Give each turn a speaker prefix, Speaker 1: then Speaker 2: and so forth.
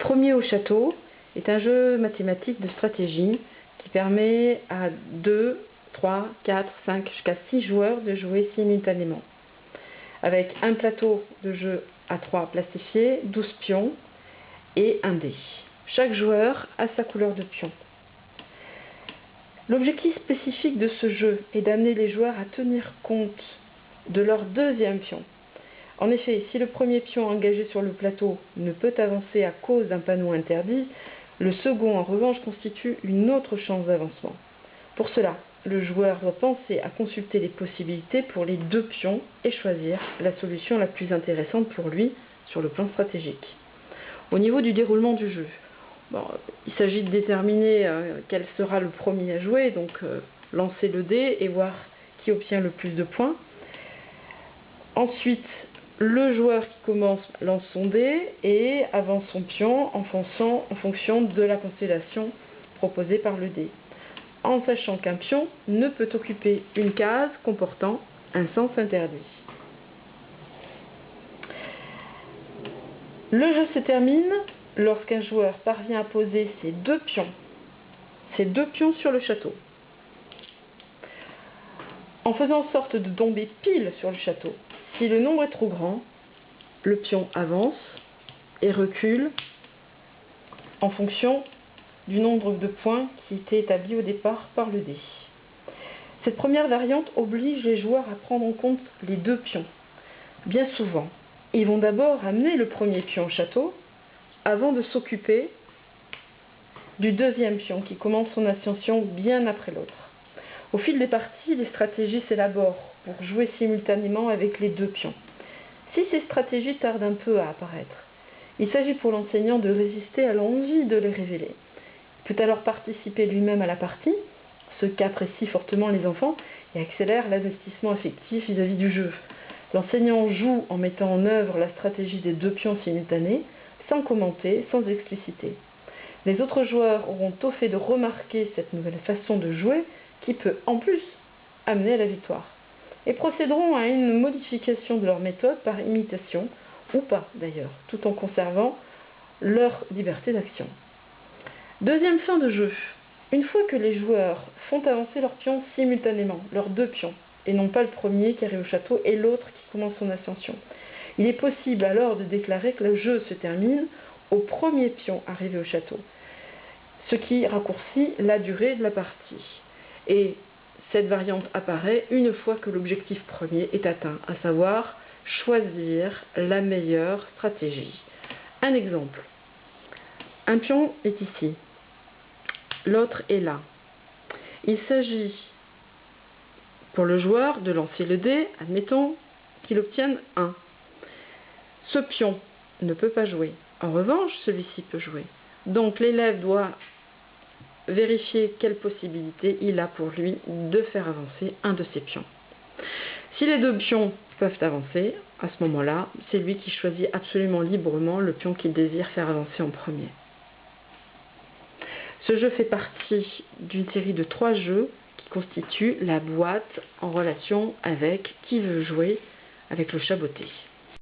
Speaker 1: Premier au château est un jeu mathématique de stratégie qui permet à 2, 3, 4, 5 jusqu'à 6 joueurs de jouer simultanément. Avec un plateau de jeu à 3 plastifiés, 12 pions et un dé. Chaque joueur a sa couleur de pion. L'objectif spécifique de ce jeu est d'amener les joueurs à tenir compte de leur deuxième pion. En effet, si le premier pion engagé sur le plateau ne peut avancer à cause d'un panneau interdit, le second en revanche constitue une autre chance d'avancement. Pour cela, le joueur doit penser à consulter les possibilités pour les deux pions et choisir la solution la plus intéressante pour lui sur le plan stratégique. Au niveau du déroulement du jeu, il s'agit de déterminer quel sera le premier à jouer, donc lancer le dé et voir qui obtient le plus de points. Ensuite, le joueur qui commence lance son dé et avance son pion en fonction de la constellation proposée par le dé, en sachant qu'un pion ne peut occuper une case comportant un sens interdit. Le jeu se termine lorsqu'un joueur parvient à poser ses deux pions sur le château, en faisant en sorte de tomber pile sur le château. Si le nombre est trop grand, le pion avance et recule en fonction du nombre de points qui était établi au départ par le dé. Cette première variante oblige les joueurs à prendre en compte les deux pions. Bien souvent, ils vont d'abord amener le premier pion au château avant de s'occuper du deuxième pion qui commence son ascension bien après l'autre. Au fil des parties, les stratégies s'élaborent pour jouer simultanément avec les deux pions. Si ces stratégies tardent un peu à apparaître, il s'agit pour l'enseignant de résister à l'envie de les révéler. Il peut alors participer lui-même à la partie, ce qu'apprécient fortement les enfants, et accélère l'investissement affectif vis-à-vis du jeu. L'enseignant joue en mettant en œuvre la stratégie des deux pions simultanés, sans commenter, sans expliciter. Les autres joueurs auront au fait de remarquer cette nouvelle façon de jouer qui peut, en plus, amener à la victoire, et procéderont à une modification de leur méthode par imitation, ou pas d'ailleurs, tout en conservant leur liberté d'action. Deuxième fin de jeu. Une fois que les joueurs font avancer leurs pions simultanément, leurs deux pions, et non pas le premier qui arrive au château et l'autre qui commence son ascension, il est possible alors de déclarer que le jeu se termine au premier pion arrivé au château, ce qui raccourcit la durée de la partie. Et cette variante apparaît une fois que l'objectif premier est atteint, à savoir choisir la meilleure stratégie. Un exemple. Un pion est ici, l'autre est là. Il s'agit pour le joueur de lancer le dé, admettons qu'il obtienne 1. Ce pion ne peut pas jouer. En revanche, celui-ci peut jouer. Donc l'élève doit vérifier quelle possibilité il a pour lui de faire avancer un de ses pions. Si les deux pions peuvent avancer, à ce moment-là, c'est lui qui choisit absolument librement le pion qu'il désire faire avancer en premier. Ce jeu fait partie d'une série de 3 jeux qui constituent la boîte en relation avec Qui veut jouer avec le chat botté.